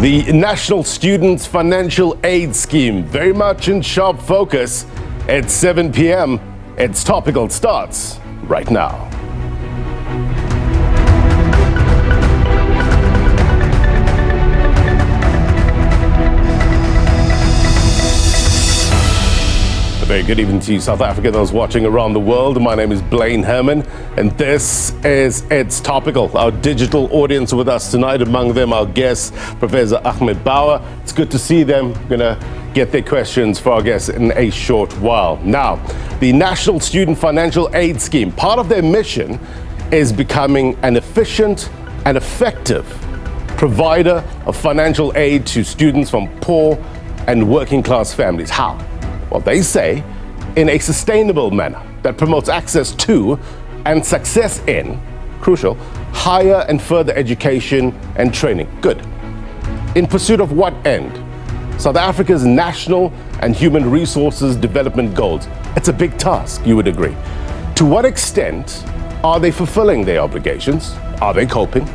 The National Students Financial Aid Scheme, very much in sharp focus at 7 p.m. It's Topical starts right now. A very good evening to you, South Africa, those watching around the world. My name is Blaine Herman, and this is It's Topical, our digital audience with us tonight. Among them, our guest, Professor Bawa. It's good to see them. We're going to get their questions for our guests in a short while. Now, the National Student Financial Aid Scheme, part of their mission is becoming an efficient and effective provider of financial aid to students from poor and working class families. How? Well, they say in a sustainable manner that promotes access to and success in, crucial, higher and further education and training. Good. In pursuit of what end? South Africa's national and human resources development goals. It's a big task, you would agree. To what extent are they fulfilling their obligations? Are they coping?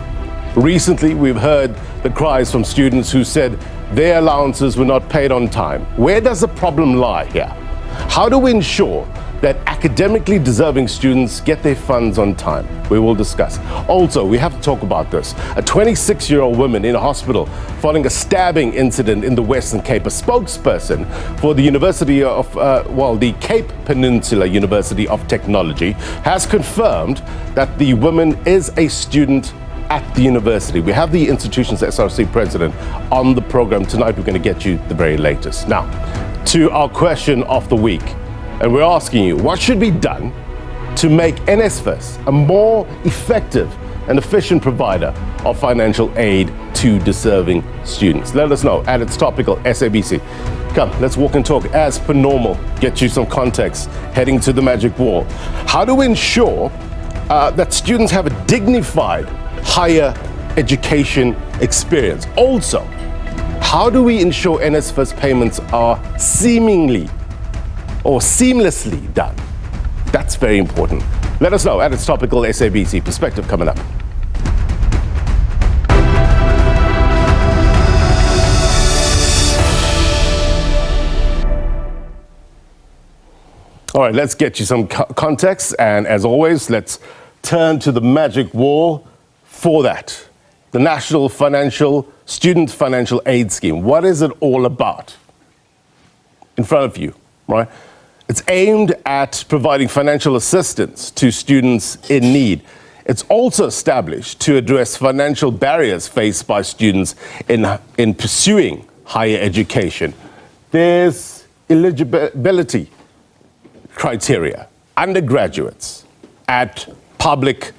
Recently, we've heard the cries from students who said their allowances were not paid on time. Where does the problem lie here? How do we ensure that academically deserving students get their funds on time? We will discuss. Also, we have to talk about this. A 26-year-old woman in a hospital following a stabbing incident in the Western Cape. A spokesperson for the University of, the Cape Peninsula University of Technology has confirmed that the woman is a student at the university. We have the institution's SRC president on the program tonight. We're going to get you the very latest. Now, to our question of the week, and we're asking you, what should be done to make NSFAS a more effective and efficient provider of financial aid to deserving students? Let us know at It's Topical SABC. Come, let's walk and talk as per normal. Get you some context heading to the magic wall. How do we ensure that students have a dignified higher education experience? Also, how do we ensure NSFAS payments are seemingly or seamlessly done? That's very important. Let us know at It's Topical SABC. Perspective coming up. All right, let's get you some context. And as always, let's turn to the magic wall for that. The National Student Financial Aid Scheme. What is it all about? In front of you, right? It's aimed at providing financial assistance to students in need. It's also established to address financial barriers faced by students in pursuing higher education. There's eligibility criteria. Undergraduates at public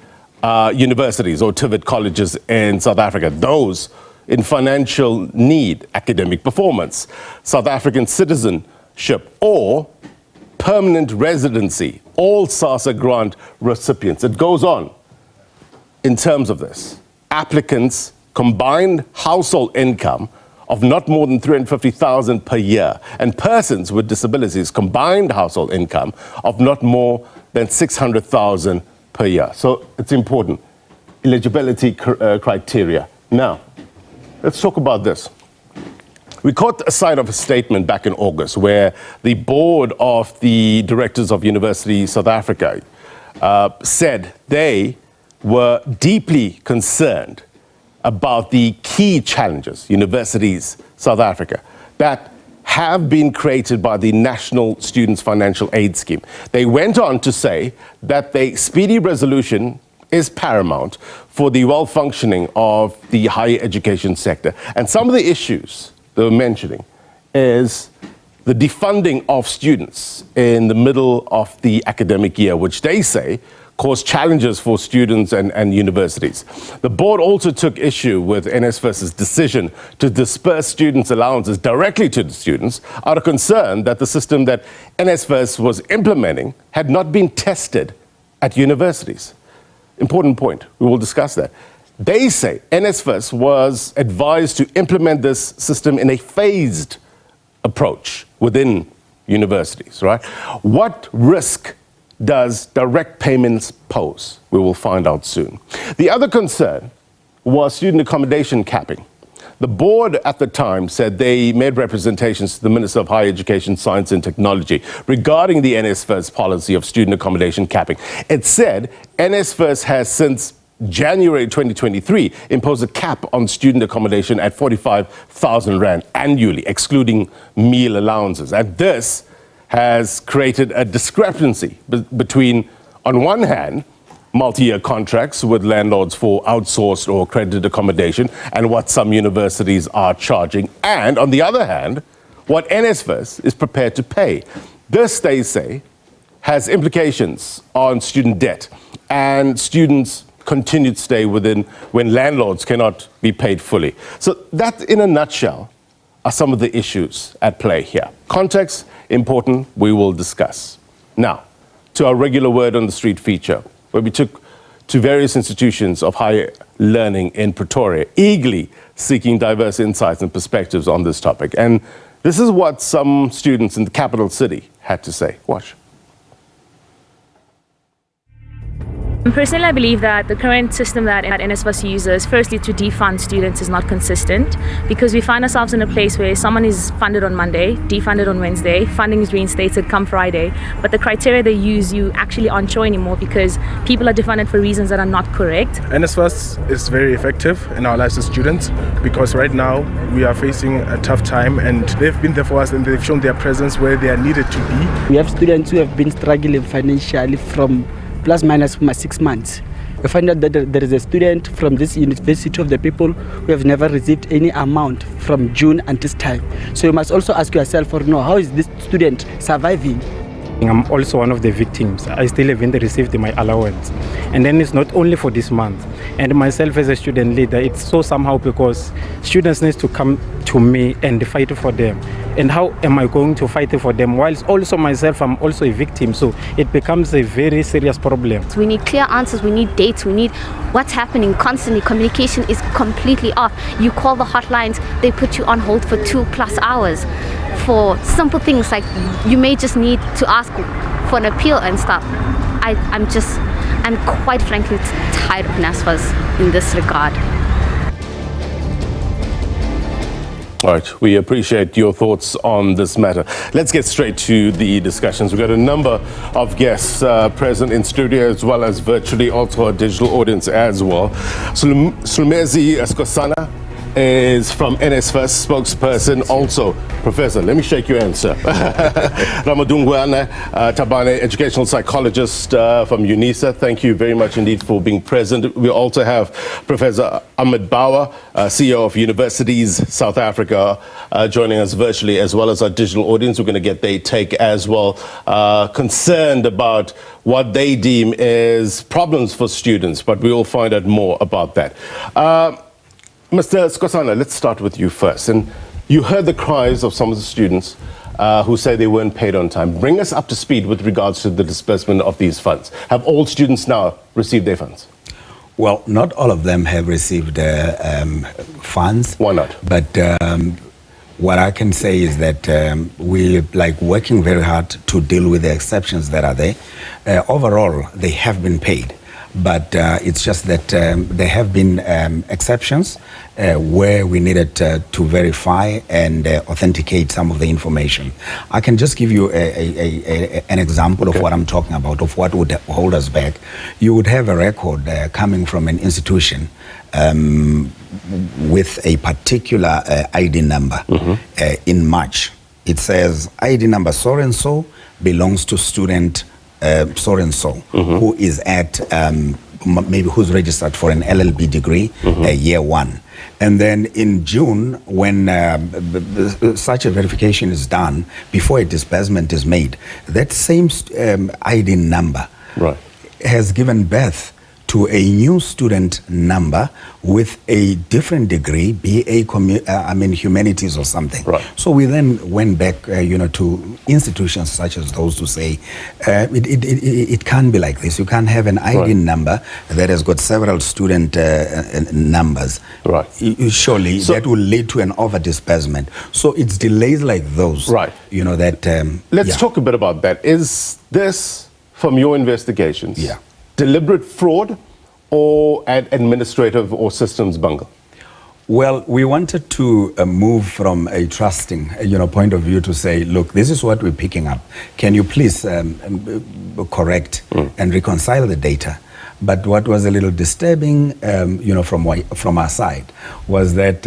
universities or TVET colleges in South Africa, those in financial need, academic performance, South African citizenship, or permanent residency, all SASA grant recipients. It goes on in terms of this. Applicants' combined household income of not more than 350,000 per year, and persons with disabilities combined household income of not more than 600,000 per year. So it's important. Eligibility criteria. Now, let's talk about this. We caught a sight of a statement back in August where the board of the directors of Universities South Africa said they were deeply concerned about the key challenges, Universities South Africa, that have been created by the National Students Financial Aid Scheme. They went on to say that the speedy resolution is paramount for the well-functioning of the higher education sector. And some of the issues they were mentioning is the defunding of students in the middle of the academic year, which they say cause challenges for students and universities. The board also took issue with NSFAS's decision to disperse students' allowances directly to the students out of concern that the system that NSFAS was implementing had not been tested at universities. Important point. We will discuss that. They say NSFAS was advised to implement this system in a phased approach within universities, right? What risk does direct payments pose? We will find out soon. The other concern was student accommodation capping. The board at the time said they made representations to the Minister of Higher Education, Science and Technology regarding the NSFAS policy of student accommodation capping. It said NSFAS has since January 2023 imposed a cap on student accommodation at 45,000 Rand annually, excluding meal allowances. And this has created a discrepancy between, on one hand, multi-year contracts with landlords for outsourced or accredited accommodation and what some universities are charging, and on the other hand, what NSFAS is prepared to pay. This, they say, has implications on student debt and students' continued stay within when landlords cannot be paid fully. So that, in a nutshell, are some of the issues at play here. Context, important, we will discuss. Now, to our regular word on the street feature, where we took to various institutions of higher learning in Pretoria, eagerly seeking diverse insights and perspectives on this topic. And this is what some students in the capital city had to say. Watch. Personally, I believe that the current system that NSFAS uses, firstly to defund students, is not consistent, because we find ourselves in a place where someone is funded on Monday, defunded on Wednesday, funding is reinstated come Friday, but the criteria they use you actually aren't sure anymore because people are defunded for reasons that are not correct. NSFAS is very effective in our lives as students because right now we are facing a tough time and they've been there for us and they've shown their presence where they are needed to be. We have students who have been struggling financially from plus minus 6 months. We find out that there is a student from this University of the People who have never received any amount from June until this time. So you must also ask yourself, or no, how is this student surviving? I'm also one of the victims. I still haven't received my allowance. And then it's not only for this month. And myself as a student leader, it's so somehow because students need to come to me and fight for them. And how am I going to fight for them? Whilst also myself, I'm also a victim. So it becomes a very serious problem. We need clear answers, we need dates, we need what's happening constantly. Communication is completely off. You call the hotlines, they put you on hold for 2+ hours. For simple things like you may just need to ask for an appeal and stuff. I'm quite frankly tired of NSFAS in this regard. All right, we appreciate your thoughts on this matter. Let's get straight to the discussions. We've got a number of guests present in studio as well as virtually, also a digital audience as well. Slumezi Skosana is from NSFAS Spokesperson, also Professor. Let me shake your hand, sir. Ramodungoane, Tabane, Educational Psychologist from UNISA. Thank you very much indeed for being present. We also have Professor Bawa, CEO of Universities South Africa, joining us virtually, as well as our digital audience. We're going to get their take as well, concerned about what they deem is problems for students, but we will find out more about that. Mr. Skosana, let's start with you first. And you heard the cries of some of the students who say they weren't paid on time. Bring us up to speed with regards to the disbursement of these funds. Have all students now received their funds? Well, not all of them have received funds. Why not? But what I can say is that we're working very hard to deal with the exceptions that are there. Overall, they have been paid. But it's just that there have been exceptions where we needed to verify and authenticate some of the information. I can just give you an example of what I'm talking about, of what would hold us back. You would have a record coming from an institution with a particular ID number in March. It says ID number so-and-so belongs to student so-and-so, who is at maybe who's registered for an LLB degree, year 1. And then in June, when such a verification is done, before a disbursement is made, that same ID number has given birth to a new student number with a different degree, BA humanities or something. So we then went back, to institutions such as those to say, it can't be like this. You can't have an ID number that has got several student numbers. Surely that will lead to an over disbursement. So it's delays like those. Let's talk a bit about that. Is this, from your investigations, deliberate fraud or an administrative or systems bungle? Well, we wanted to move from a trusting, point of view to say, look, this is what we're picking up. Can you please correct and reconcile the data? But what was a little disturbing, from our side, was that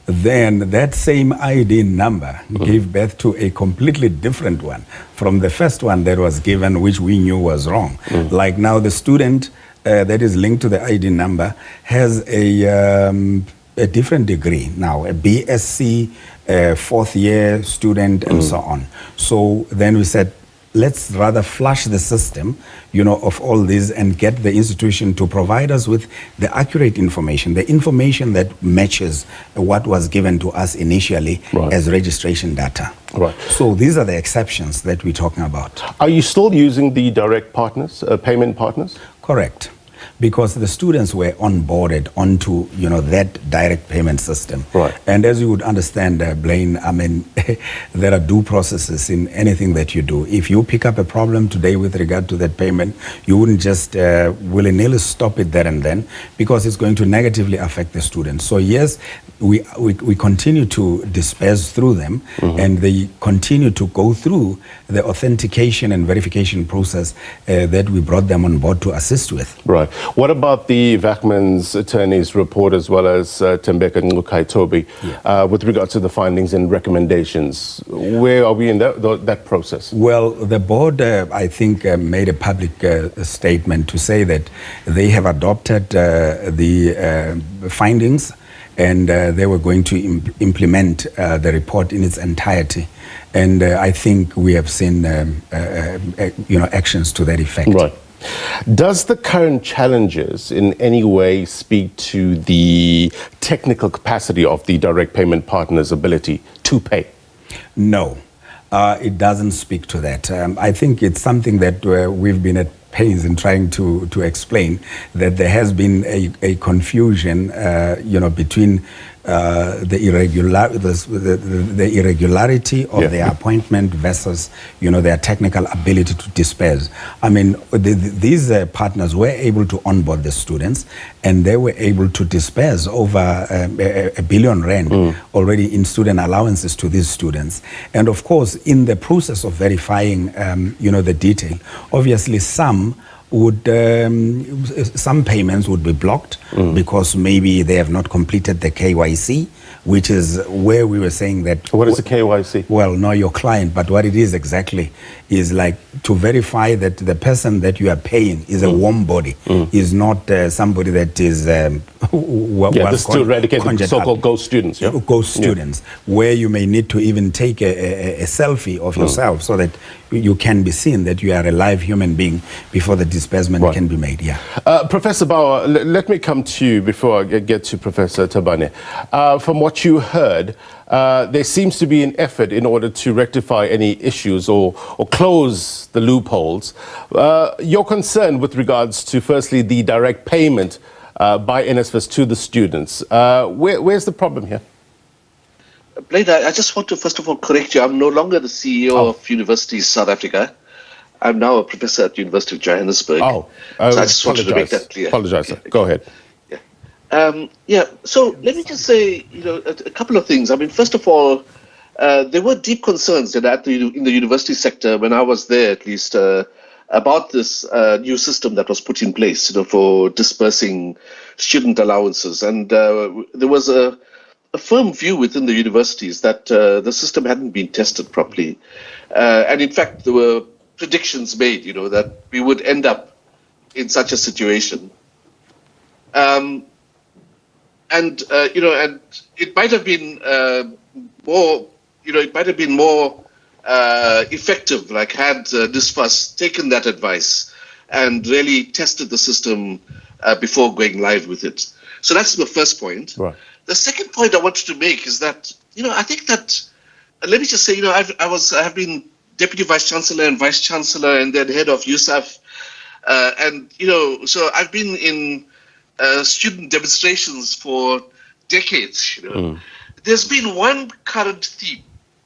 then that same ID number gave birth to a completely different one from the first one that was given, which we knew was wrong. Like now, the student that is linked to the ID number has a different degree now, a BSc, fourth year student, and so on. So then we said, let's rather flush the system, of all this and get the institution to provide us with the accurate information, the information that matches what was given to us initially as registration data. Right. So these are the exceptions that we're talking about. Are you still using the direct partners, payment partners? Correct. Because the students were onboarded onto, that direct payment system. Right. And as you would understand, Blaine, I mean, there are due processes in anything that you do. If you pick up a problem today with regard to that payment, you wouldn't just willy-nilly stop it there and then, because it's going to negatively affect the students. So yes, we continue to disperse through them, and they continue to go through the authentication and verification process that we brought them on board to assist with. Right. What about the Vachman's attorney's report, as well as Tembeka Nlukai-Toby, with regards to the findings and recommendations? Where are we in that process? Well, the board, I think, made a public statement to say that they have adopted the findings, and they were going to implement the report in its entirety. And I think we have seen, actions to that effect. Right. Does the current challenges in any way speak to the technical capacity of the direct payment partners' ability to pay? No, it doesn't speak to that. I think it's something that we've been at pains in trying to explain, that there has been a confusion, between the irregularity of their appointment versus, their technical ability to disperse. I mean, these partners were able to onboard the students, and they were able to disperse over a billion rand already in student allowances to these students. And of course, in the process of verifying, the detail, obviously some payments would be blocked because maybe they have not completed the KYC, which is where we were saying that... What is the KYC? Well, not your client, but what it is exactly is like to verify that the person that you are paying is a warm body, is not somebody that is... this to eradicate the so-called ghost students. Yeah? Ghost students, where you may need to even take a selfie of yourself so that you can be seen that you are a live human being before the disbursement can be made. Professor Bawa, let me come to you before I get to Professor Tabane. From what you heard, there seems to be an effort in order to rectify any issues or close the loopholes. Your concern with regards to, firstly, the direct payment by NSFAS to the students. Where's the problem here? Blaine, I just want to first of all correct you. I'm no longer the CEO of Universities South Africa. I'm now a professor at University of Johannesburg. So I just wanted to make that clear. Apologize, sir. Go ahead. So let me just say, a couple of things. I mean, first of all, there were deep concerns in the university sector, when I was there at least, about this new system that was put in place, for dispersing student allowances. And there was a firm view within the universities that the system hadn't been tested properly. And in fact, there were predictions made, that we would end up in such a situation. And it might have been more, effective, like had NSFAS taken that advice and really tested the system before going live with it. So that's the first point. Right. The second point I wanted to make is that, I think that, let me just say, I have been Deputy Vice Chancellor and Vice Chancellor and then head of USAF. So I've been in student demonstrations for decades, There's been one current theme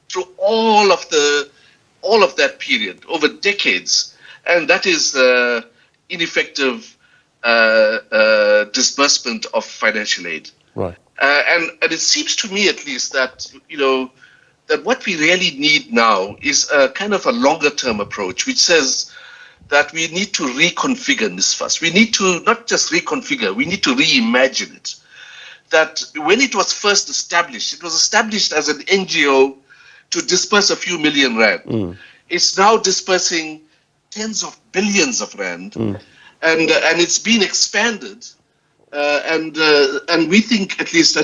through all of that period, over decades, and that is ineffective disbursement of financial aid. Right. And it seems to me, at least, that that what we really need now is a kind of a longer-term approach, which says that we need to reconfigure NSFAS. We need to not just reconfigure, we need to reimagine it. That when it was first established, it was established as an NGO to disperse a few million rand. It's now dispersing tens of billions of rand, and it's been expanded. And we think, at least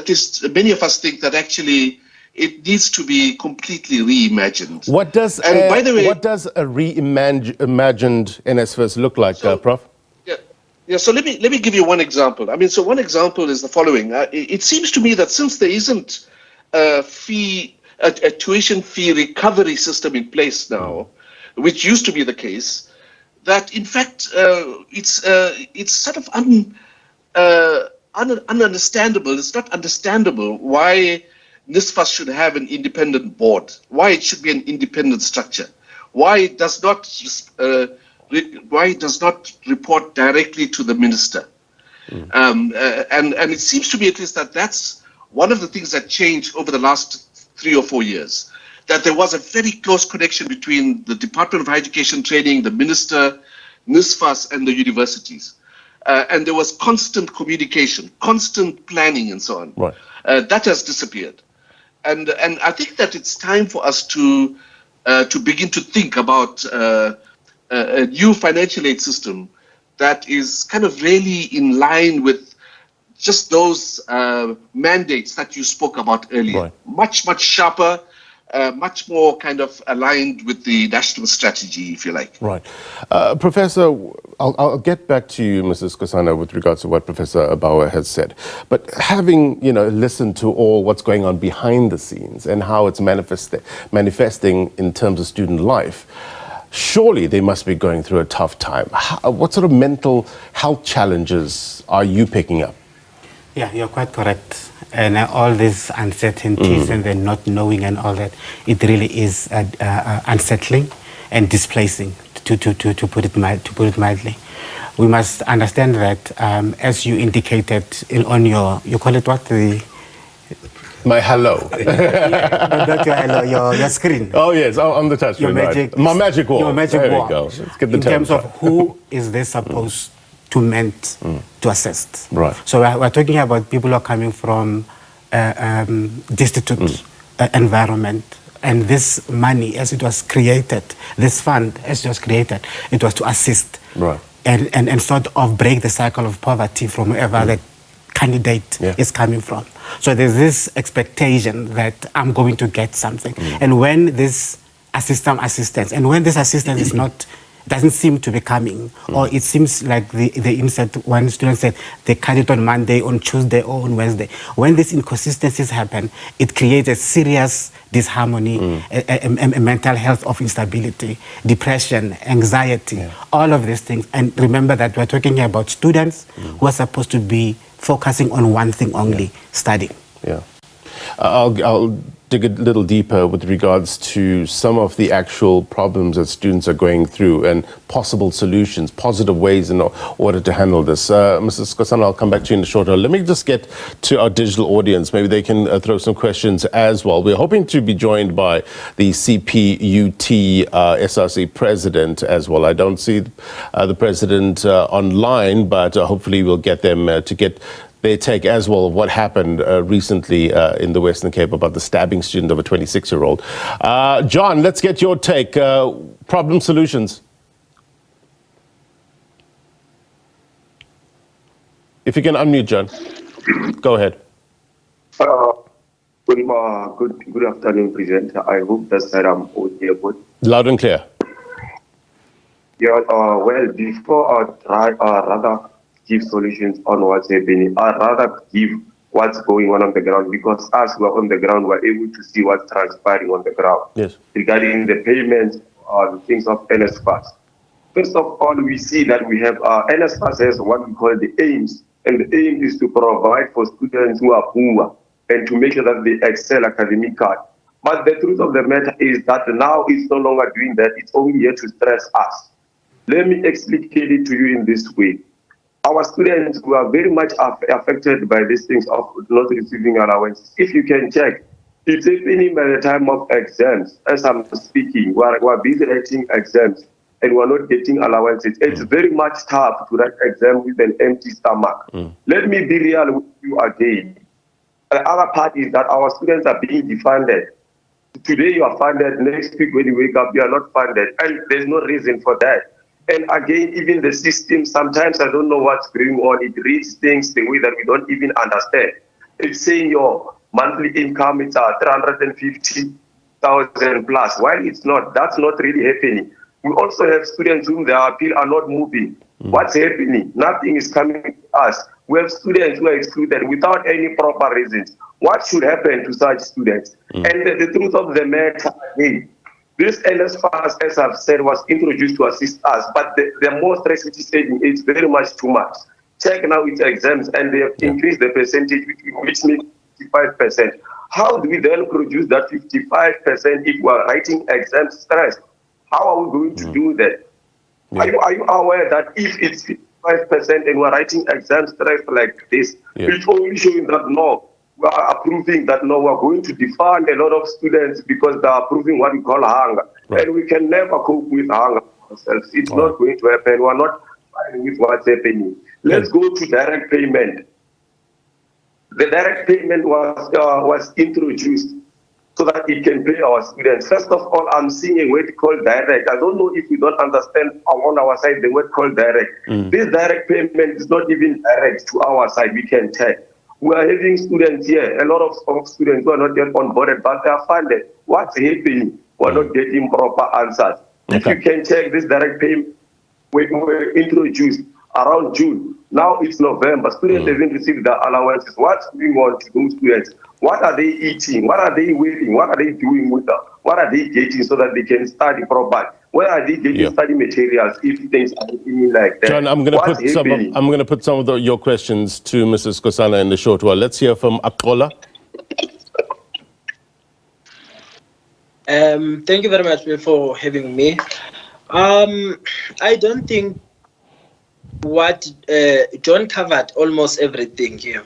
many of us think that actually it needs to be completely reimagined. What does by the way, what does a reimagined NSFAS look like, Prof? Yeah. So let me give you one example. I mean, so one example is the following. It seems to me that since there isn't a tuition fee recovery system in place now, which used to be the case, that in fact it's sort of ununderstandable. It's not understandable why NSFAS should have an independent board, why it should be an independent structure, why it does not report directly to the minister. And it seems to me, at least, that that's one of the things that changed over the last 3 or 4 years, that there was a very close connection between the Department of Higher Education Training, the minister, NSFAS, and the universities. And there was constant communication, constant planning, and so on. Right. That has disappeared. And I think that it's time for us to begin to think about a new financial aid system that is kind of really in line with just those mandates that you spoke about earlier. Right. Much sharper, much more kind of aligned with the national strategy, if you like. Right. Professor, I'll get back to you, Mrs. Kosana, with regards to what Professor Bawa has said. But having, listened to all what's going on behind the scenes and how it's manifesting in terms of student life, surely they must be going through a tough time. What sort of mental health challenges are you picking up? Yeah, you're quite correct. And all these uncertainties and the not knowing and all that, it really is unsettling and displacing, to put it mildly. We must understand that, as you indicated on you call it what? My hello. Not your hello, your screen. Oh, yes, on the touch screen. My magic wall. Your magic wall. There we go. Let's get the in terms of who is this supposed to meant to assist. Right. So we're talking about people who are coming from destitute environment. And this money, as it was created, this fund, as it was created, it was to assist. Right. And sort of break the cycle of poverty from wherever the candidate is coming from. So there's this expectation that I'm going to get something. And when this assistance, and when this assistance is not, doesn't seem to be coming, or it seems like the insert, one student said they cut it on Monday, on Tuesday, or on Wednesday. When these inconsistencies happen, it creates a serious disharmony, a mental health of instability, depression, anxiety, all of these things. And remember that we're talking about students who are supposed to be focusing on one thing only, studying. Yeah. I'll dig a little deeper with regards to some of the actual problems that students are going through and possible solutions, positive ways in order to handle this. Mrs. Kosana, I'll come back to you in a short while. Let me just get to our digital audience. Maybe they can throw some questions as well. We're hoping to be joined by the CPUT SRC president as well. I don't see the president online, but hopefully we'll get them to get their take as well of what happened recently in the Western Cape about the stabbing student of a 26-year-old. John, let's get your take. Problem solutions. If you can unmute, John. Go ahead. Good afternoon, presenter. I hope that I'm audible. Loud and clear. Yeah, well, before I rather give solutions on what's happening, I'd rather give what's going on the ground, because as we're on the ground, we're able to see what's transpiring on the ground. Yes. Regarding the payments or things of NSFAS. First of all, we see that we have NSFAS has what we call the aims, and the aim is to provide for students who are poor and to make sure that they excel academically. But the truth of the matter is that now it's no longer doing that, it's only here to stress us. Let me explicate it to you in this way. our students who are very much affected by these things of not receiving allowances. If you can check, it's happening by the time of exams. As I'm speaking, we're busy writing exams and we're not getting allowances. It's very much tough to write exam with an empty stomach. Let me be real with you again. The other part is that our students are being defunded. Today you are funded, next week when you wake up, you are not funded. And there's no reason for that. And again, even the system, sometimes I don't know what's going on. It reads things the way that we don't even understand. It's saying your monthly income is 350,000 plus. While it's not, that's not really happening. We also have students whom their appeal are not moving. What's happening? Nothing is coming to us. We have students who are excluded without any proper reasons. What should happen to such students? And the truth of the matter, again, this NSFAS, as I've said, was introduced to assist us, but the more stress it is taking, it's very much too much. Check now its exams, and they have increased the percentage, which means 55%. How do we then produce that 55% if we are writing exams stressed? How are we going to do that? Are you aware that if it's 55% and we're writing exams stressed like this, it's only showing that no, we are approving that no, we're going to defund a lot of students because they are approving what we call hunger. And we can never cope with hunger ourselves. It's not going to happen. We're not fine with what's happening. Let's go to direct payment. The direct payment was introduced so that it can pay our students. First of all, I'm seeing a word called direct. I don't know if we don't understand on our side the word called direct. This direct payment is not even direct to our side, we can tell. We are having students here, a lot of students who are not yet onboarded, but they are funded. What's happening? We're not getting proper answers. If you can check this direct payment, we were introduced around June. Now it's November. Students haven't received their allowances. What's going on to those students? What are they eating? What are they wearing? What are they doing with them? What are they getting so that they can study properly? Where are they getting study materials if things are happening like that? John, I'm going to put some of your questions to Mrs. Kosana in the short while. Let's hear from Akola. Thank you very much for having me. I don't think what John covered almost everything here.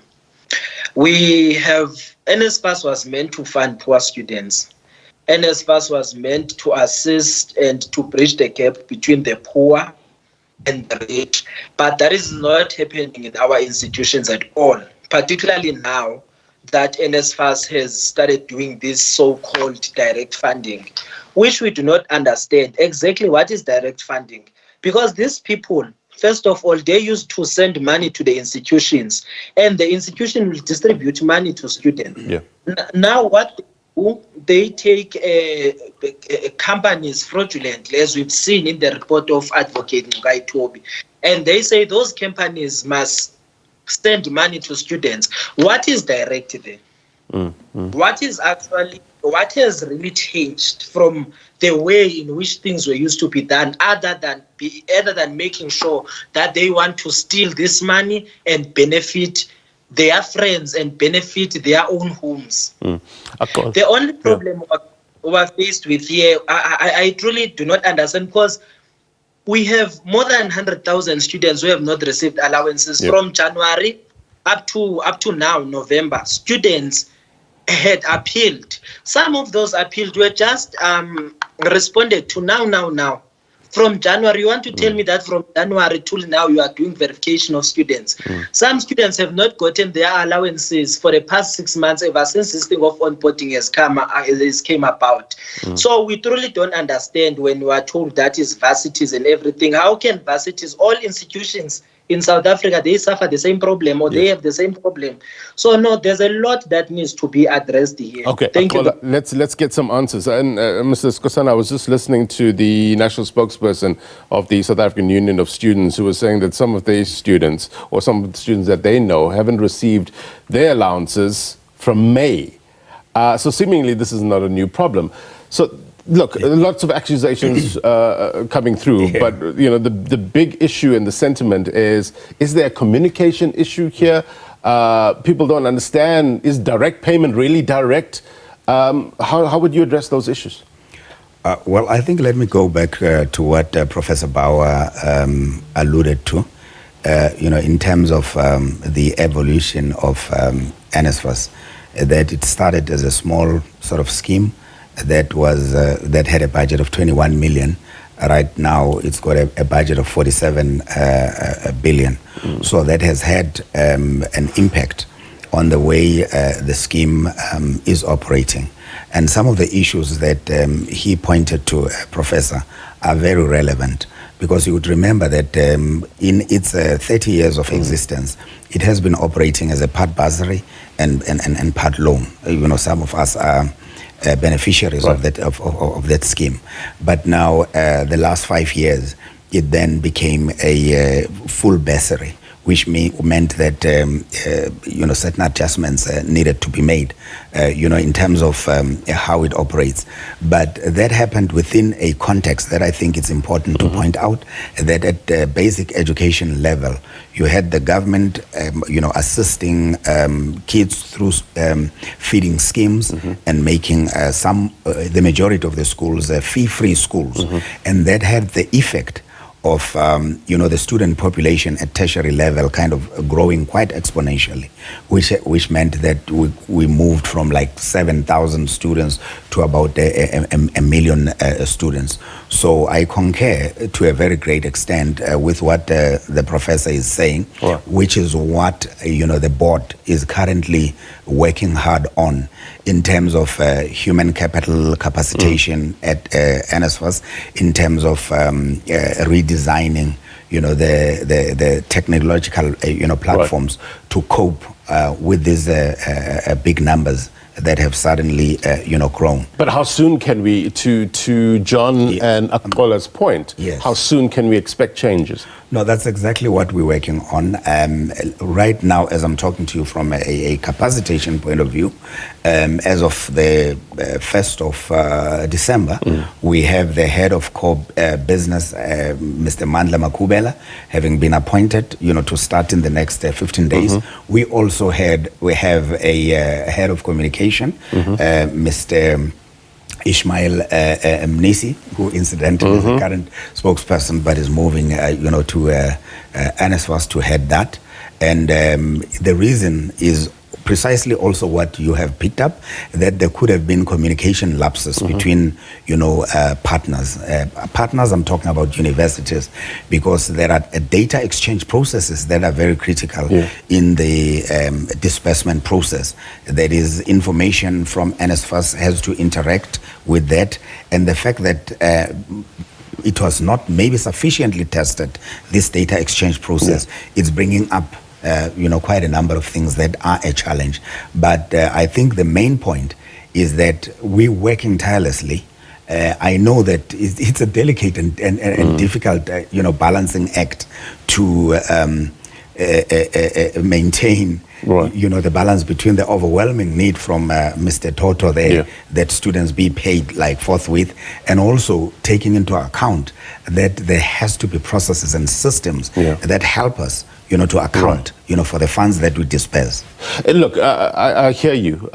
We have NSFAS was meant to fund poor students. NSFAS was meant to assist and to bridge the gap between the poor and the rich. But that is not happening in our institutions at all, particularly now that NSFAS has started doing this so-called direct funding, which we do not understand exactly what is direct funding. Because these people, first of all, they used to send money to the institutions, and the institution will distribute money to students. Now what they take companies fraudulently, as we've seen in the report of Advocate Ngai Tobi, and they say those companies must send money to students. What is direct there? What has really changed from the way in which things were used to be done, other than making sure that they want to steal this money and benefit their friends and benefit their own homes? The only problem we're faced with here, I truly do not understand, because we have more than 100,000 students who have not received allowances from January up to now, November. Students had appealed. Some of those appealed were just responded to now. From January, you want to tell me that from January till now you are doing verification of students. Some students have not gotten their allowances for the past 6 months ever since this thing of onboarding came about. So we truly don't understand when we are told that is varsities and everything. How can varsities, all institutions in South Africa, they suffer the same problem, or they have the same problem? So no, there's a lot that needs to be addressed here. Okay, thank you. Let's get some answers. And Mrs. Kosana, I was just listening to the national spokesperson of the South African Union of Students, who was saying that some of their students, or some of the students that they know, haven't received their allowances from May. So seemingly this is not a new problem. So look, lots of accusations coming through, but you know, the big issue and the sentiment is there a communication issue here? People don't understand, is direct payment really direct? How would you address those issues? Well, I think let me go back to what Professor Bawa alluded to. in terms of the evolution of NSFAS, that it started as a small sort of scheme that was that had a budget of 21 million. Right now, it's got a budget of 47 billion. So that has had an impact on the way the scheme is operating. And some of the issues that he pointed to, Professor, are very relevant, because you would remember that in its 30 years of existence, it has been operating as a part bursary and part loan. Some of us are beneficiaries of that scheme. But now, the last 5 years, it then became a full bursary, which meant that certain adjustments needed to be made, in terms of how it operates. But that happened within a context that I think it's important to point out, that at the basic education level, you had the government, assisting kids through feeding schemes and making the majority of the schools fee-free schools, and that had the effect of the student population at tertiary level kind of growing quite exponentially, which meant that we moved from like 7,000 students to about a million students. So I concur to a very great extent with what the professor is saying, which is what the board is currently working hard on in terms of human capital capacitation at NSFAS, in terms of redesigning the technological platforms to cope with these big numbers that have suddenly grown. But how soon can we, to John and Akola's point, how soon can we expect changes? No, that's exactly what we're working on. Right now, as I'm talking to you from a capacitation point of view, as of the 1st of December, we have the head of core business, Mr. Mandla Makubela, having been appointed, to start in the next 15 days. We also have a head of communication, Mr. Ishmael Mnisi, who incidentally is the current spokesperson, but is moving, to NSFAS to head that. And the reason is precisely also what you have picked up, that there could have been communication lapses between, partners. Partners, I'm talking about universities, because there are data exchange processes that are very critical in the disbursement process. There is information from NSFAS has to interact with that, and the fact that it was not maybe sufficiently tested, this data exchange process, it's bringing up quite a number of things that are a challenge. But I think the main point is that we're working tirelessly. I know that it's a delicate and difficult, balancing act to maintain, the balance between the overwhelming need from Mr. Toto there, that students be paid like forthwith, and also taking into account that there has to be processes and systems that help us to account, for the funds that we disperse. Look, I hear you.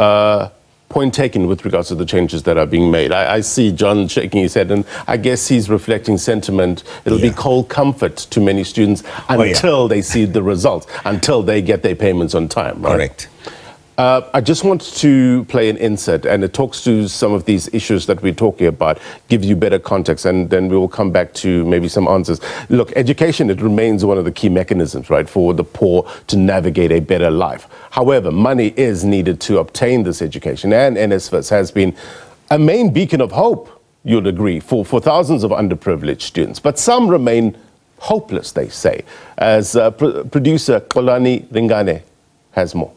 Point taken with regards to the changes that are being made. I see John shaking his head, and I guess he's reflecting sentiment. It'll be cold comfort to many students until they see the results, until they get their payments on time. Right? Correct. I just want to play an insert, and it talks to some of these issues that we're talking about, gives you better context, and then we will come back to maybe some answers. Look, education, it remains one of the key mechanisms, right, for the poor to navigate a better life. However, money is needed to obtain this education, and NSFAS has been a main beacon of hope, you'll agree, for thousands of underprivileged students. But some remain hopeless, they say, as producer Kolani Ringane has more.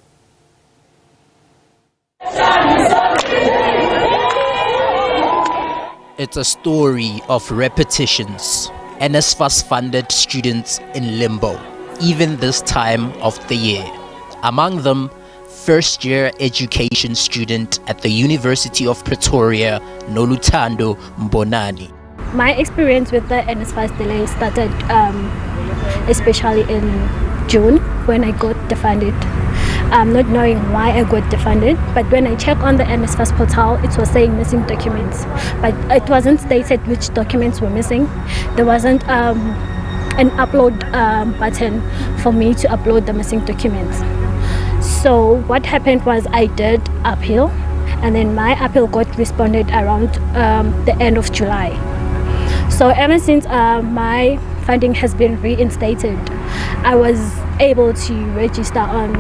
It's a story of repetitions. NSFAS-funded students in limbo, even this time of the year. Among them, first-year education student at the University of Pretoria, Noluthando Mbonani. My experience with the NSFAS delay started especially in June when I got defunded. Not knowing why I got defunded, but when I checked on the NSFAS portal, it was saying missing documents, but it wasn't stated which documents were missing. There wasn't an upload button for me to upload the missing documents. So what happened was I did appeal, and then my appeal got responded around the end of July. So ever since my funding has been reinstated, I was able to register on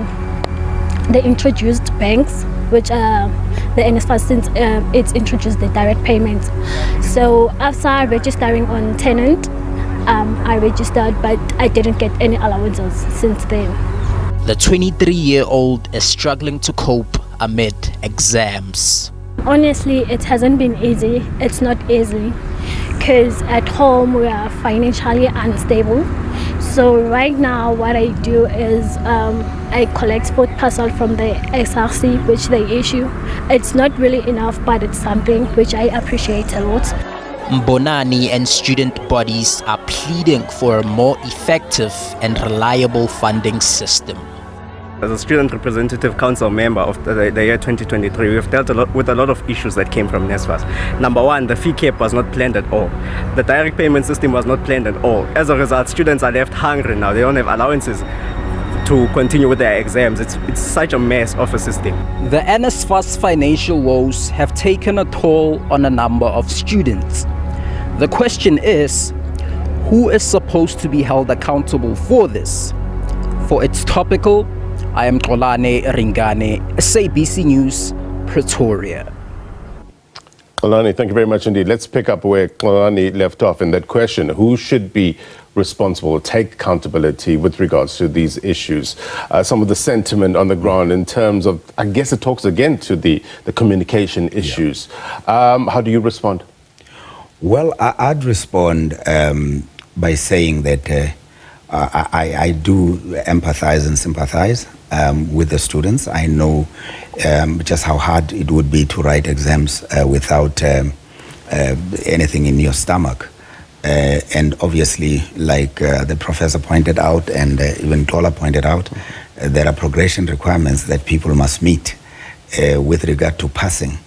the introduced banks, which the NSFAS, since it's introduced the direct payments. So after registering on tenant, I registered, but I didn't get any allowances since then. The 23-year-old is struggling to cope amid exams. Honestly, it hasn't been easy. It's not easy because at home we are financially unstable. So right now what I do is I collect food parcel from the SRC, which they issue. It's not really enough, but it's something which I appreciate a lot. Mbonani and student bodies are pleading for a more effective and reliable funding system. As a student representative council member of the year 2023, we've dealt with a lot of issues that came from NSFAS. Number one, the fee cap was not planned at all. The direct payment system was not planned at all. As a result, students are left hungry now. They don't have allowances to continue with their exams. It's such a mess of a system. The NSFAS financial woes have taken a toll on a number of students. The question is, who is supposed to be held accountable for this? For its topical, I am Kolane Ringane, SABC News, Pretoria. Kolane, thank you very much indeed. Let's pick up where Kolane left off in that question. Who should be responsible or take accountability with regards to these issues? Some of the sentiment on the ground in terms of, I guess it talks again to the communication issues. How do you respond? Well, I'd respond by saying that I do empathize and sympathize with the students. I know just how hard it would be to write exams without anything in your stomach. And obviously, like the professor pointed out, and even Tola pointed out, there are progression requirements that people must meet with regard to passing,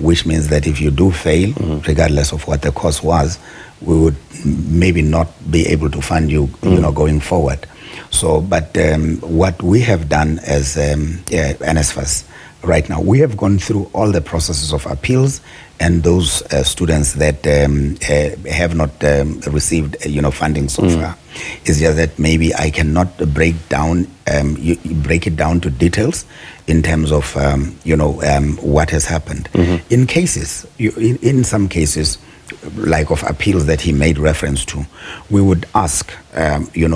which means that if you do fail, regardless of what the course was, we would maybe not be able to fund you, going forward. So, but what we have done as NSFAS right now, we have gone through all the processes of appeals, and those students that have not received, funding so far. It's just that maybe I cannot break it down to details in terms of, what has happened. In cases, in some cases, like of appeals that he made reference to, we would ask,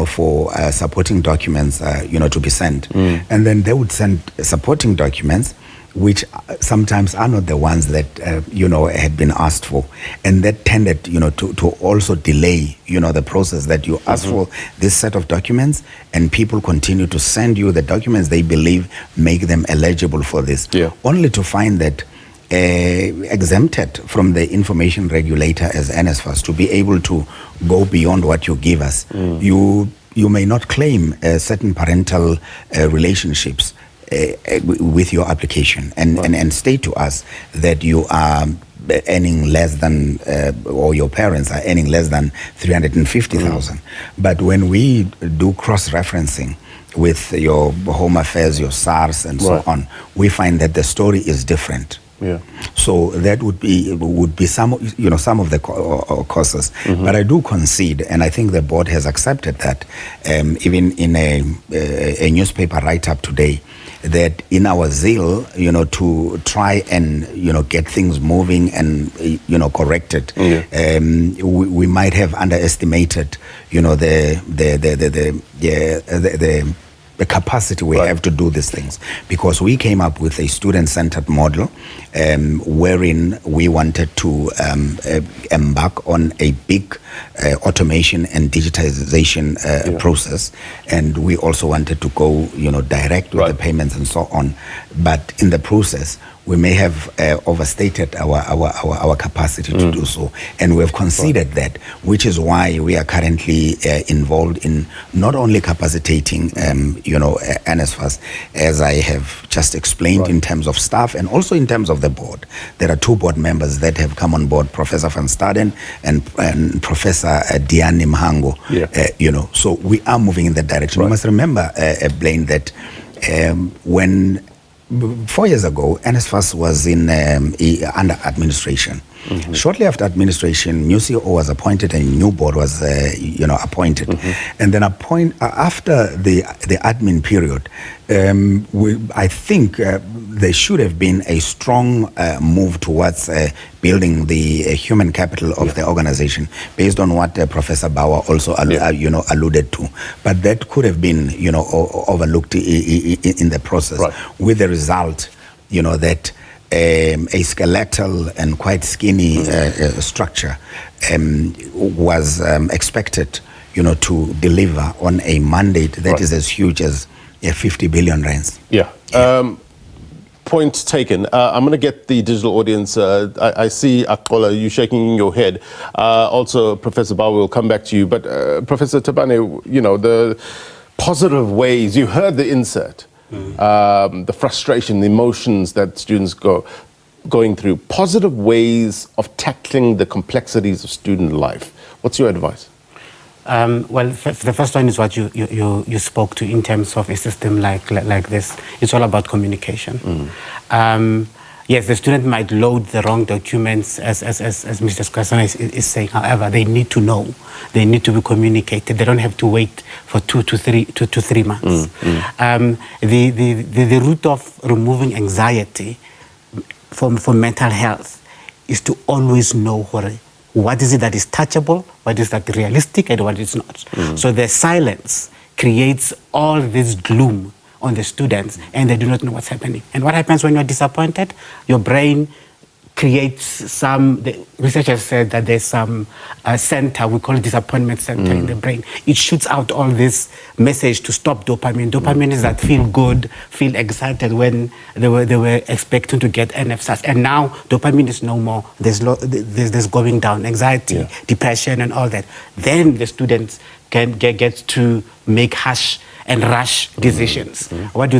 for supporting documents, to be sent. And then they would send supporting documents, which sometimes are not the ones that, had been asked for. And that tended, to also delay, the process that you ask for this set of documents, and people continue to send you the documents they believe make them eligible for this. Only to find that exempted from the information regulator as NSFAS to be able to go beyond what you give us. You may not claim certain parental relationships with your application and state to us that you are earning less than, or your parents are earning less than 350,000. But when we do cross-referencing with your Home Affairs, your SARS, and so on, we find that the story is different. So that would be some of the causes. But I do concede, and I think the board has accepted that, even in a newspaper write-up today, that in our zeal, to try and get things moving and corrected, we might have underestimated the capacity we have to do these things, because we came up with a student-centered model wherein we wanted to embark on a big automation and digitization process, and we also wanted to go direct with the payments and so on. But in the process, we may have overstated our capacity to do so, and we have conceded that, which is why we are currently involved in not only capacitating, NSFAS, as I have just explained, in terms of staff and also in terms of the board. There are 2 board members that have come on board, Professor van Staden and Professor Diane Mhango. So we are moving in that direction. You must remember, Blaine, that when 4 years ago, NSFAS was in under administration. Shortly after administration, new CEO was appointed and new board was, appointed. And then after the admin period, I think there should have been a strong move towards building the human capital of the organization, based on what Professor Bawa also alluded to. But that could have been, overlooked in the process, with the result, that a skeletal and quite skinny structure was expected, to deliver on a mandate that is as huge as 50 billion rands. Point taken. I'm going to get the digital audience. I see, Akola, you shaking your head. Also, Professor Bawa, will come back to you. But Professor Tabane, the positive ways, you heard the insert. The frustration, the emotions that students going through, positive ways of tackling the complexities of student life. What's your advice? Well, the first one is what you spoke to in terms of a system like this. It's all about communication. Yes, the student might load the wrong documents, as Mr. Skosana is saying. However, they need to know. They need to be communicated. They don't have to wait for 2 to 3 months. The root of removing anxiety for mental health is to always know what is it that is touchable, what is that realistic, and what is not. So the silence creates all this gloom on the students, and they do not know what's happening. And what happens when you're disappointed? Your brain creates the researchers said that there's some center, we call it disappointment center in the brain. It shoots out all this message to stop dopamine. Dopamine is that feel good, feel excited when they were expecting to get NSFAS. And now dopamine is no more. There's going down, anxiety, depression, and all that. Then the students can get to make harsh and rush decisions. What do?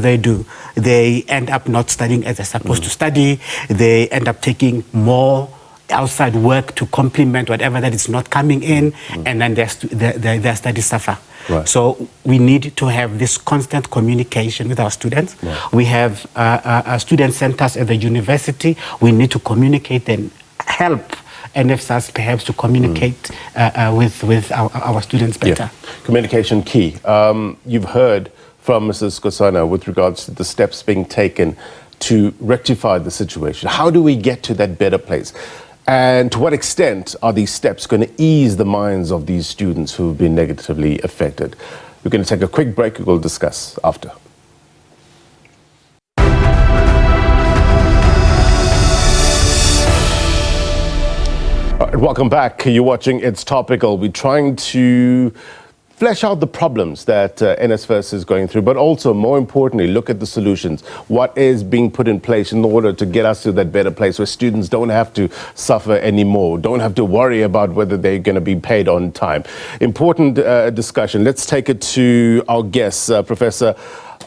They end up not studying as they're supposed to study. They end up taking more outside work to complement whatever that is not coming in, and then their studies suffer. So we need to have this constant communication with our students. We have student centers at the university. We need to communicate and help NSFAS perhaps to communicate with our students better. Communication key. You've heard from Mrs. Kosana with regards to the steps being taken to rectify the situation. How do we get to that better place? And to what extent are these steps going to ease the minds of these students who have been negatively affected? We're going to take a quick break. We'll discuss after. All right, welcome back. You're watching It's Topical. We're trying to flesh out the problems that NSFAS is going through, but also, more importantly, look at the solutions. What is being put in place in order to get us to that better place where students don't have to suffer anymore, don't have to worry about whether they're going to be paid on time. Important discussion. Let's take it to our guest, Professor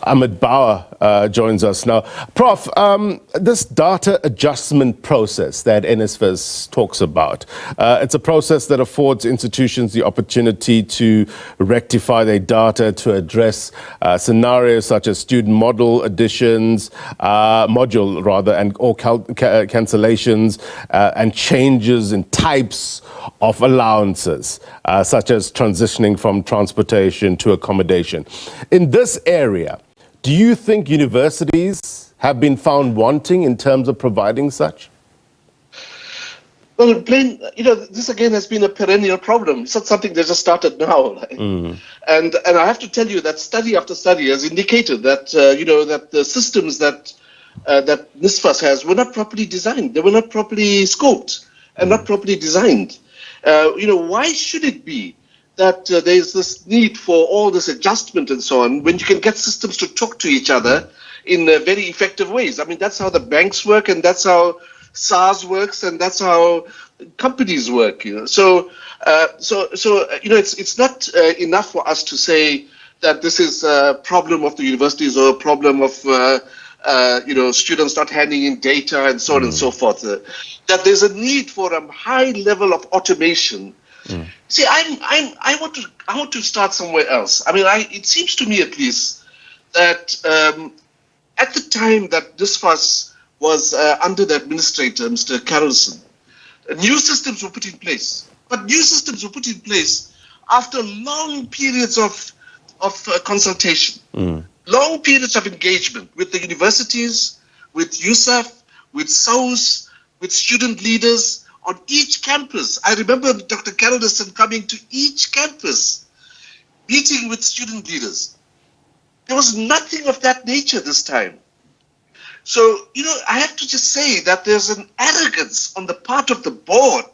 Bawa joins us now. Prof, this data adjustment process that NSFAS talks about, it's a process that affords institutions the opportunity to rectify their data to address scenarios such as student module additions, and or cancellations and changes in types of allowances, such as transitioning from transportation to accommodation. In this area, do you think universities have been found wanting in terms of providing such? Well, Blaine, this again has been a perennial problem. It's not something that just started now. Right? And I have to tell you that study after study has indicated that that the systems that NSFAS has were not properly designed. They were not properly scoped and not properly designed. Why should it be that there's this need for all this adjustment and so on when you can get systems to talk to each other in very effective ways. I mean, that's how the banks work, and that's how SARS works, and that's how companies work. So it's not enough for us to say that this is a problem of the universities or a problem of students not handing in data and so on and so forth. That there's a need for a high level of automation. See, I want to start somewhere else. I mean, it seems to me at least that at the time that NSFAS was under the administrator, Mr. Carolson, new systems were put in place. But new systems were put in place after long periods of consultation, long periods of engagement with the universities, with USAF, with SOUS, with student leaders on each campus. I remember Dr. Carolson coming to each campus, meeting with student leaders. There was nothing of that nature this time. So, I have to just say that there's an arrogance on the part of the board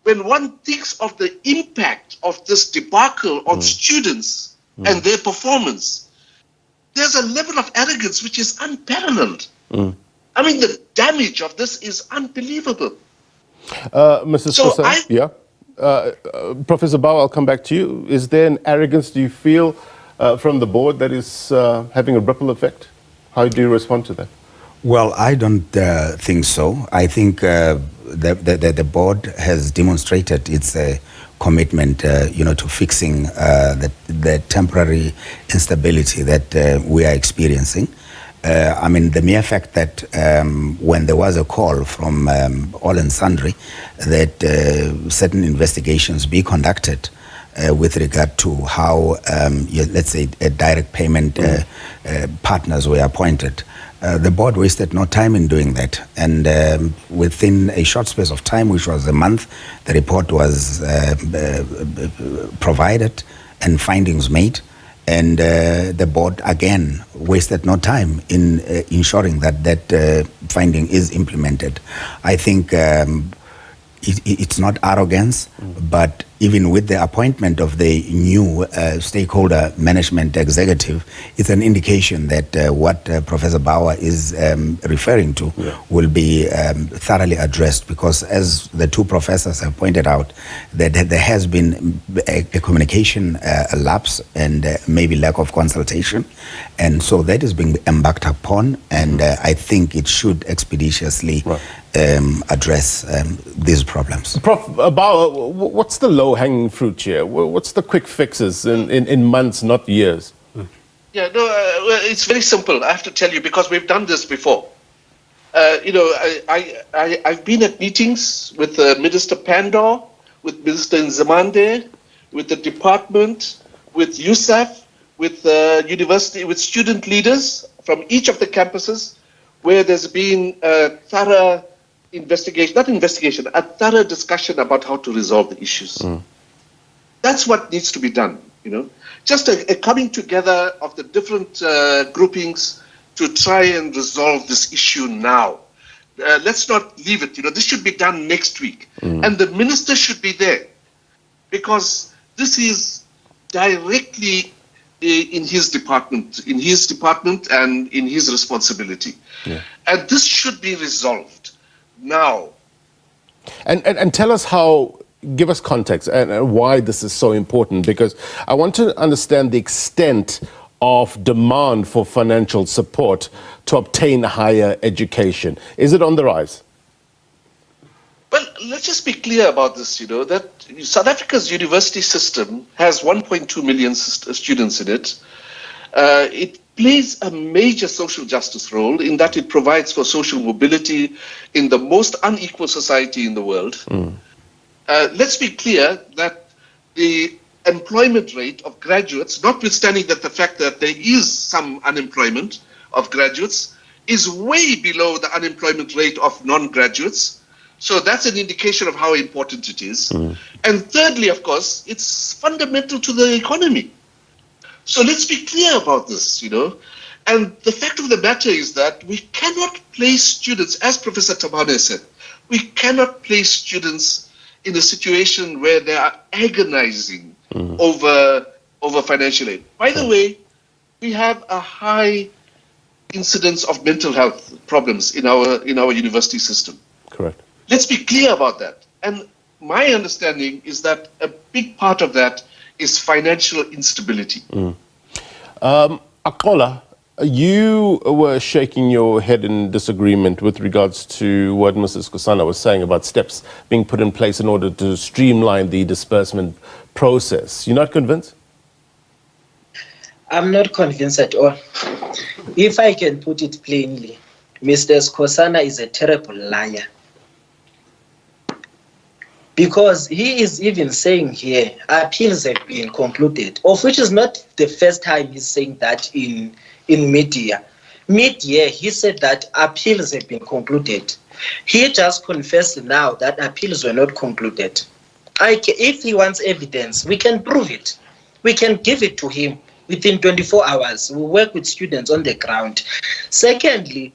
when one thinks of the impact of this debacle on students and their performance. There's a level of arrogance which is unparalleled. I mean, the damage of this is unbelievable. Mrs. Skosana, Professor Bawa, I'll come back to you. Is there an arrogance, do you feel, from the board that is having a ripple effect? How do you respond to that? Well, I don't think so. I think the board has demonstrated its commitment, to fixing the temporary instability that we are experiencing. I mean, the mere fact that when there was a call from all and sundry that certain investigations be conducted with regard to how, let's say, direct payment partners were appointed. The board wasted no time in doing that. And within a short space of time, which was a month, the report was provided and findings made. And the board, again, wasted no time in ensuring that that finding is implemented. I think it's not arrogance, but even with the appointment of the new stakeholder management executive, it's an indication that what Professor Bawa is referring to will be thoroughly addressed, because as the two professors have pointed out, that there has been a communication lapse and maybe lack of consultation, and so that is being embarked upon, and I think it should expeditiously address these problems. Prof. Bawa, what's the low-hanging fruit here? What's the quick fixes in months, not years? Yeah, no, it's very simple. I have to tell you, because we've done this before. I've been at meetings with Minister Pandor, with Minister Nzimande, with the department, with USAF, with university, with student leaders from each of the campuses, where there's been a thorough a thorough discussion about how to resolve the issues. That's what needs to be done, Just a coming together of the different groupings to try and resolve this issue now. Let's not leave it, this should be done next week. And the minister should be there, because this is directly in his department and in his responsibility. And this should be resolved now. And tell us how, give us context and why this is so important, because I want to understand the extent of demand for financial support to obtain higher education. Is it on the rise? Well, let's just be clear about this, that South Africa's university system has 1.2 million students in it. It plays a major social justice role in that it provides for social mobility in the most unequal society in the world. Let's be clear that the employment rate of graduates, notwithstanding that the fact that there is some unemployment of graduates, is way below the unemployment rate of non-graduates. So that's an indication of how important it is. And thirdly, of course, it's fundamental to the economy. So let's be clear about this, And the fact of the matter is that we cannot place students, as Professor Tabane said, we cannot place students in a situation where they are agonizing over financial aid. By the way, we have a high incidence of mental health problems in our university system. Correct. Let's be clear about that. And my understanding is that a big part of that is financial instability. Akola, you were shaking your head in disagreement with regards to what Mrs. Kosana was saying about steps being put in place in order to streamline the disbursement process. You're not convinced? I'm not convinced at all. If I can put it plainly, Mr. Skosana is a terrible liar. Because he is even saying here, appeals have been concluded, of which is not the first time he's saying that in media. Mid-year, he said that appeals have been concluded. He just confessed now that appeals were not concluded. If he wants evidence, we can prove it. We can give it to him within 24 hours. We work with students on the ground. Secondly,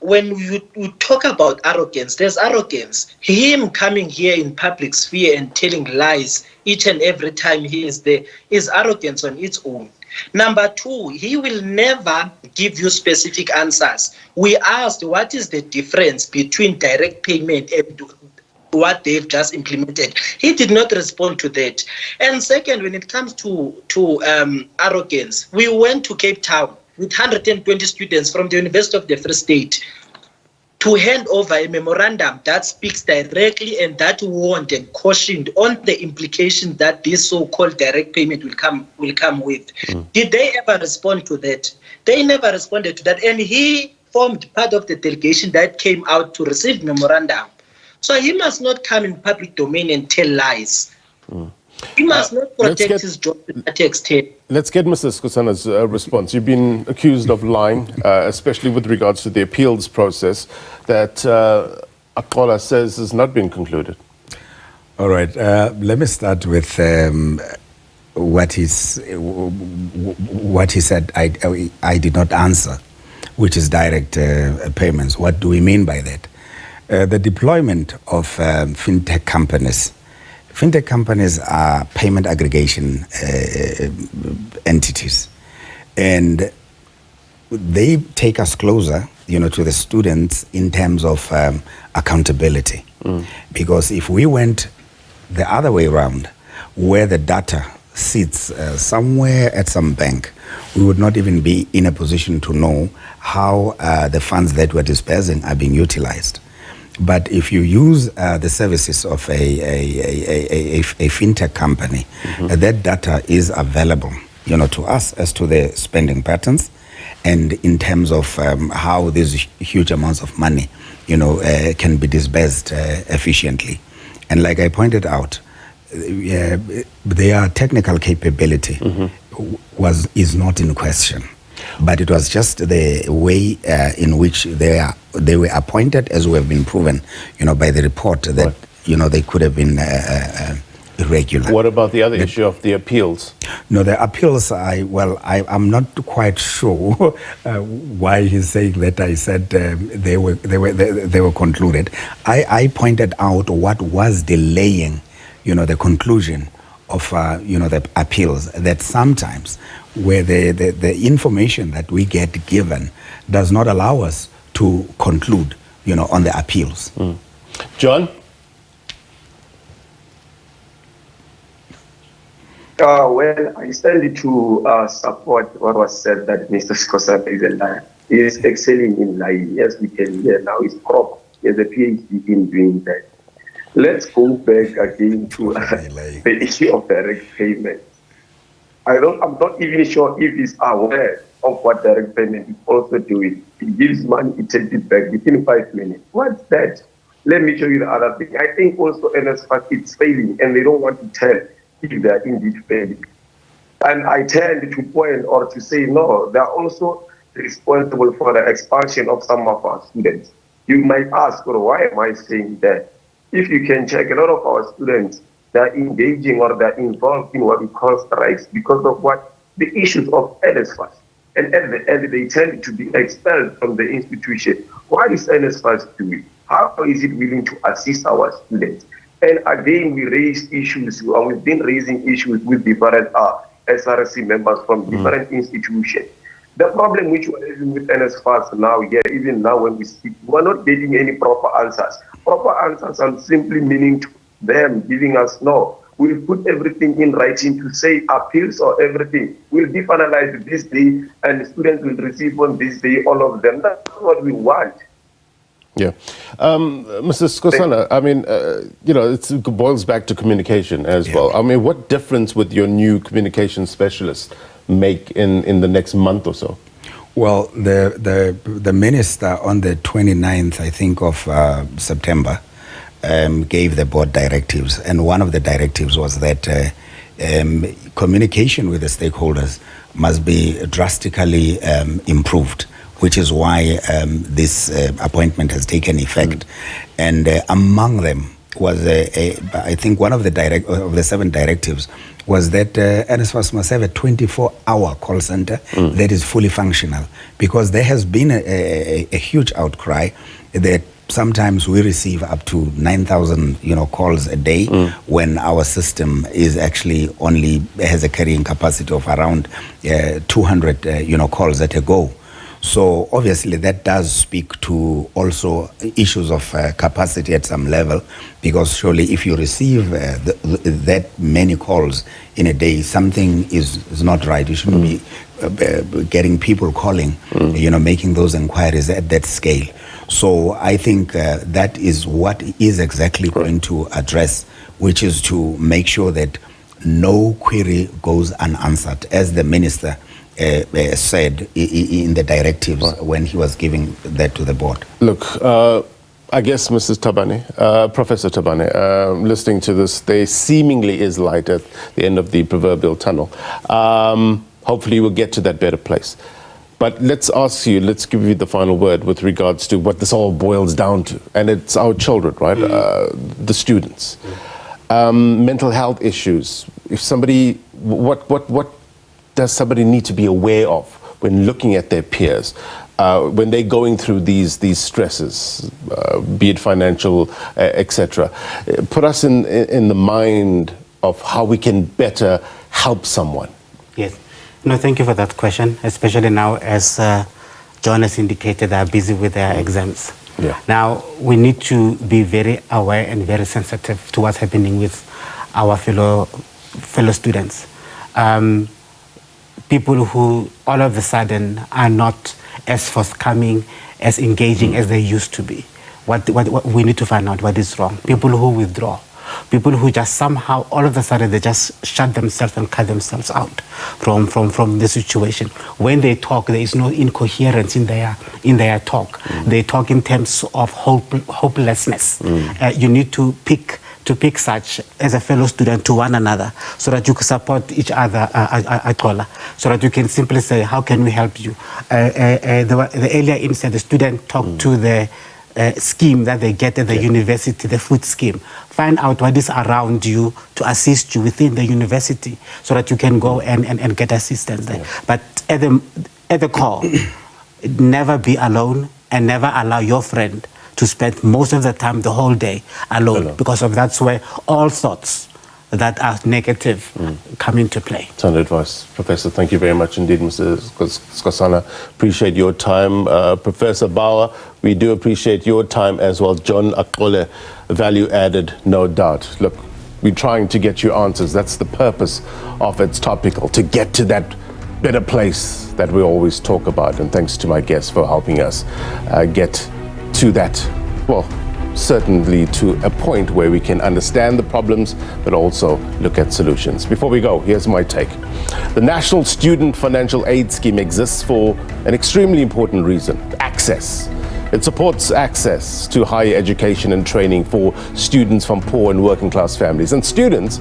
when you talk about arrogance, there's arrogance. Him coming here in public sphere and telling lies each and every time he is there is arrogance on its own. Number two, he will never give you specific answers. We asked what is the difference between direct payment and what they've just implemented. He did not respond to that. And second, when it comes to arrogance, we went to Cape Town with 120 students from the University of the Free State to hand over a memorandum that speaks directly and that warned and cautioned on the implications that this so-called direct payment will come with. Did they ever respond to that? They never responded to that. And he formed part of the delegation that came out to receive memorandum. So he must not come in public domain and tell lies. He must not protect his job to that extent. Let's get Mrs. Kosana's response. You've been accused of lying, especially with regards to the appeals process that Akola says has not been concluded. All right. Let me start with what he said. I did not answer, which is direct payments. What do we mean by that? The deployment of fintech companies. Fintech companies are payment aggregation entities, and they take us closer, to the students in terms of accountability. Because if we went the other way around, where the data sits somewhere at some bank, we would not even be in a position to know how the funds that we're dispersing are being utilized. But if you use the services of a fintech company, that data is available, to us as to the spending patterns, and in terms of how these huge amounts of money, can be disbursed efficiently. And like I pointed out, their technical capability is not in question. But it was just the way in which they were appointed, as we have been proven, by the report that they could have been irregular. What about the other issue of the appeals? No, the appeals. I'm not quite sure why he's saying that. I said they were concluded. I pointed out what was delaying, the conclusion of the appeals, that sometimes where the information that we get given does not allow us to conclude, on the appeals. John? Well, I stand to support what was said that Mr. Skosana is a liar. He is excelling in lying. Yes, we can hear now. He's proper. He has a PhD in doing that. Let's go back again to the issue of direct payment. I'm not even sure if he's aware of what direct payment is also doing. It gives money, it takes it back within 5 minutes. What's that? Let me show you the other thing. I think also NSFAS is failing, and they don't want to tell if they are indeed failing. And I tend to point or to say, no, they are also responsible for the expulsion of some of our students. You might ask, well, why am I saying that? If you can check, a lot of our students, they're engaging or they're involved in what we call strikes because of what the issues of NSFAS. And at the end, they tend to be expelled from the institution. What is NSFAS doing? How is it willing to assist our students? And again, we raise issues, and we've been raising issues with different SRC members from different institutions. The problem which we're having with NSFAS now, even now when we speak, we're not getting any proper answers. Proper answers are simply meaning to them giving us no. We'll put everything in writing to say appeals or everything will be finalized this day and students will receive on this day, all of them. That's what we want. Yeah. Mrs. Skosana, I mean, it boils back to communication as well. I mean, what difference would your new communication specialist make in the next month or so? Well, the minister on the 29th, I think, of September, gave the board directives. And one of the directives was that communication with the stakeholders must be drastically improved, which is why this appointment has taken effect. And among them was, I think, one of the 7 directives was that NSFAS must have a 24-hour call center that is fully functional, because there has been a huge outcry that sometimes we receive up to 9,000 calls a day when our system is actually only has a carrying capacity of around 200 calls at a go. So obviously that does speak to also issues of capacity at some level, because surely if you receive that many calls in a day, something is not right. You shouldn't be getting people calling, making those inquiries at that scale. So I think that is what is exactly going to address, which is to make sure that no query goes unanswered, as the minister said in the directives when he was giving that to the board. Look, I guess Mrs. Tabane, Professor Tabane, listening to this, there seemingly is light at the end of the proverbial tunnel. Hopefully we'll get to that better place. But let's give you the final word with regards to what this all boils down to. And it's our children, right? The students. Mental health issues. If somebody, what does somebody need to be aware of when looking at their peers, when they're going through these stresses, be it financial, etc.? Put us in the mind of how we can better help someone. Yes. No, thank you for that question, especially now as John has indicated, they are busy with their exams. Yeah. Now, we need to be very aware and very sensitive to what's happening with our fellow students. People who all of a sudden are not as forthcoming, as engaging as they used to be. What we need to find out what is wrong. People who withdraw. People who just somehow, all of a sudden, they just shut themselves and cut themselves out from the situation. When they talk, there is no incoherence in their talk. They talk in terms of hopelessness. You need to pick such as a fellow student to one another, so that you can support each other, so that you can simply say, how can we help you? The earlier instance, the student talked to the scheme that they get at the university, the food scheme. Find out what is around you to assist you within the university, so that you can go and get assistance there. But at the core, never be alone, and never allow your friend to spend most of the time, the whole day, alone. Because that's where all thoughts that are negative come into play. Sound advice. Professor, thank you very much indeed, Mr. Skosana. Appreciate your time. Professor Bawa, we do appreciate your time as well. John Akole, value added, no doubt. Look, we're trying to get you answers. That's the purpose of It's Topical, to get to that better place that we always talk about. And thanks to my guests for helping us get to that, well, certainly to a point where we can understand the problems, but also look at solutions. Before we go, here's my take. The National Student Financial Aid Scheme exists for an extremely important reason: access. It supports access to higher education and training for students from poor and working class families, and students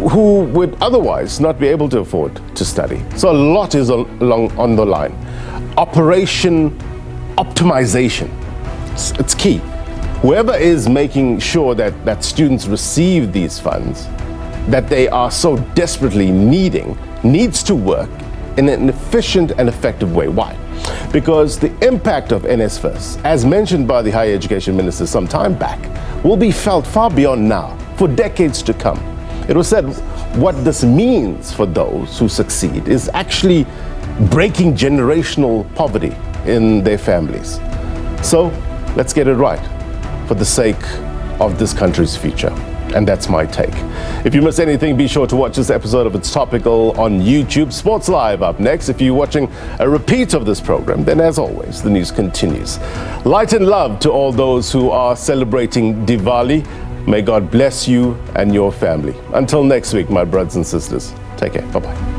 who would otherwise not be able to afford to study. So a lot is on the line. Operation optimization, it's key. Whoever is making sure that students receive these funds that they are so desperately needing needs to work in an efficient and effective way. Why? Because the impact of NSFAS, as mentioned by the Higher Education Minister some time back, will be felt far beyond now, for decades to come. It was said what this means for those who succeed is actually breaking generational poverty in their families. So let's get it right for the sake of this country's future. And that's my take. If you miss anything, be sure to watch this episode of It's Topical on YouTube. Sports Live up next. If you're watching a repeat of this program, then as always, the news continues. Light and love to all those who are celebrating Diwali. May God bless you and your family. Until next week, my brothers and sisters, take care. Bye-bye.